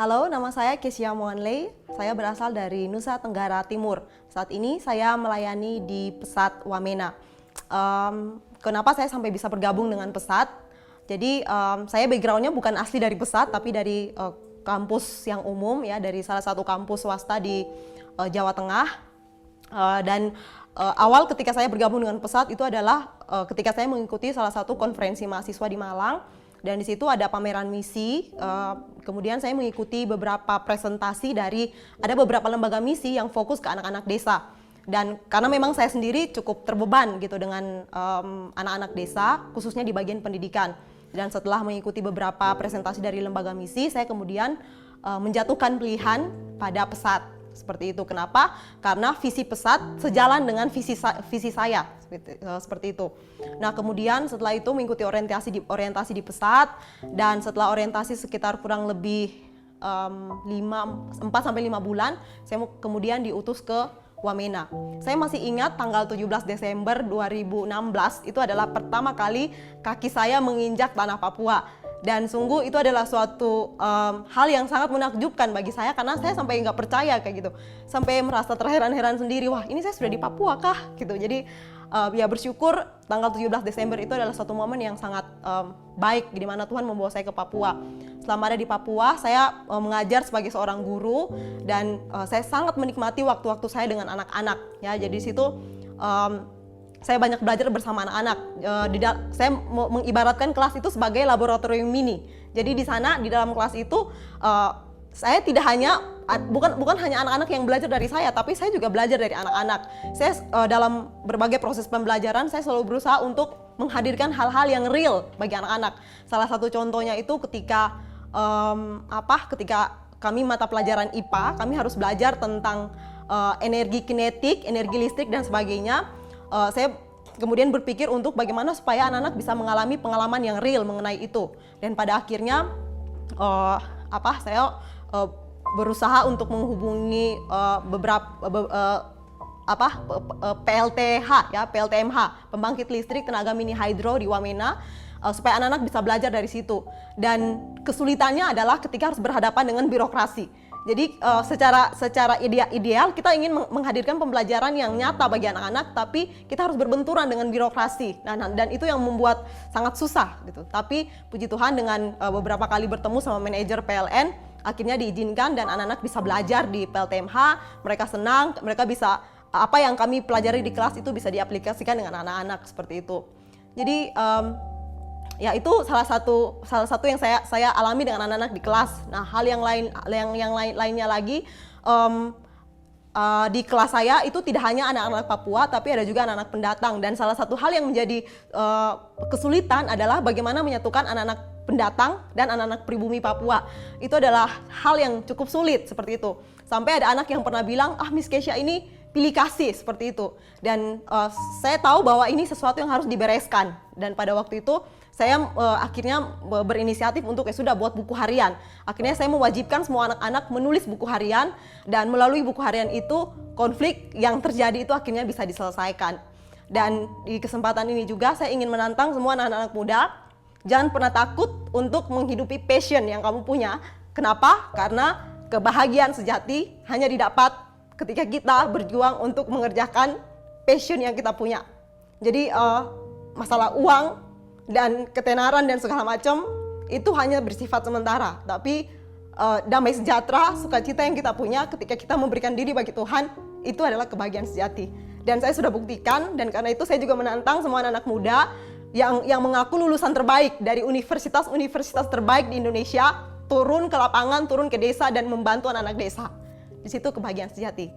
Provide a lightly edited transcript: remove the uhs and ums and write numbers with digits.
Halo, nama saya Kesia Moanley. Saya berasal dari Nusa Tenggara Timur. Saat ini saya melayani di Pesat Wamena. Kenapa saya sampai bisa bergabung dengan Pesat? Jadi saya backgroundnya bukan asli dari Pesat, tapi dari kampus yang umum ya, dari salah satu kampus swasta di Jawa Tengah. Awal ketika saya bergabung dengan Pesat itu adalah ketika saya mengikuti salah satu konferensi mahasiswa di Malang. Dan di situ ada pameran misi, kemudian saya mengikuti beberapa presentasi dari ada beberapa lembaga misi yang fokus ke anak-anak desa. Dan karena memang saya sendiri cukup terbeban gitu dengan anak-anak desa, khususnya di bagian pendidikan. Dan setelah mengikuti beberapa presentasi dari lembaga misi, saya kemudian menjatuhkan pilihan pada Pesat. Seperti itu. Kenapa? Karena visi Pesat sejalan dengan visi saya. Seperti itu. Nah, kemudian setelah itu mengikuti orientasi di Pesat, dan setelah orientasi sekitar kurang lebih 4-5 bulan, saya kemudian diutus ke Wamena. Saya masih ingat tanggal 17 Desember 2016 itu adalah pertama kali kaki saya menginjak tanah Papua. Dan sungguh itu adalah suatu hal yang sangat menakjubkan bagi saya, karena saya sampai nggak percaya kayak gitu, sampai merasa terheran-heran sendiri, wah ini saya sudah di Papua kah gitu. Jadi ya bersyukur tanggal 17 Desember itu adalah suatu momen yang sangat baik, di mana Tuhan membawa saya ke Papua. Selama ada di Papua, saya mengajar sebagai seorang guru, dan saya sangat menikmati waktu-waktu saya dengan anak-anak ya. Jadi di situ saya banyak belajar bersama anak-anak. Saya mengibaratkan kelas itu sebagai laboratorium mini. Jadi di sana, di dalam kelas itu, saya tidak hanya bukan hanya anak-anak yang belajar dari saya, tapi saya juga belajar dari anak-anak. Saya dalam berbagai proses pembelajaran, saya selalu berusaha untuk menghadirkan hal-hal yang real bagi anak-anak. Salah satu contohnya itu ketika kami mata pelajaran IPA, kami harus belajar tentang energi kinetik, energi listrik dan sebagainya. Saya kemudian berpikir untuk bagaimana supaya anak-anak bisa mengalami pengalaman yang real mengenai itu. Dan pada akhirnya saya berusaha untuk menghubungi PLTH ya, PLTMH, pembangkit listrik tenaga mini hydro di Wamena, supaya anak-anak bisa belajar dari situ. Dan kesulitannya adalah ketika harus berhadapan dengan birokrasi. Jadi secara ideal kita ingin menghadirkan pembelajaran yang nyata bagi anak-anak, tapi kita harus berbenturan dengan birokrasi. Dan itu yang membuat sangat susah gitu. Tapi puji Tuhan dengan beberapa kali bertemu sama manajer PLN, akhirnya diizinkan dan anak-anak bisa belajar di PLTMH. Mereka senang, mereka bisa apa yang kami pelajari di kelas itu bisa diaplikasikan dengan anak-anak seperti itu. Jadi ya itu salah satu yang saya alami dengan anak-anak di kelas. Nah, hal yang lainnya lagi, di kelas saya itu tidak hanya anak-anak Papua, tapi ada juga anak-anak pendatang. Dan salah satu hal yang menjadi kesulitan adalah bagaimana menyatukan anak-anak pendatang dan anak-anak pribumi Papua. Itu adalah hal yang cukup sulit seperti itu. Sampai ada anak yang pernah bilang, Miss Kesia ini pilih kasih seperti itu. Dan saya tahu bahwa ini sesuatu yang harus dibereskan. Dan pada waktu itu saya akhirnya berinisiatif untuk sudah buat buku harian. Akhirnya saya mewajibkan semua anak-anak menulis buku harian, dan melalui buku harian itu konflik yang terjadi itu akhirnya bisa diselesaikan. Dan di kesempatan ini juga saya ingin menantang semua anak-anak muda, jangan pernah takut untuk menghidupi passion yang kamu punya. Kenapa? Karena kebahagiaan sejati hanya didapat ketika kita berjuang untuk mengerjakan passion yang kita punya. Jadi masalah uang dan ketenaran dan segala macam itu hanya bersifat sementara, tapi damai sejahtera, sukacita yang kita punya ketika kita memberikan diri bagi Tuhan, itu adalah kebahagiaan sejati. Dan saya sudah buktikan, dan karena itu saya juga menantang semua anak muda yang mengaku lulusan terbaik dari universitas-universitas terbaik di Indonesia, turun ke lapangan, turun ke desa dan membantu anak-anak desa. Di situ kebahagiaan sejati.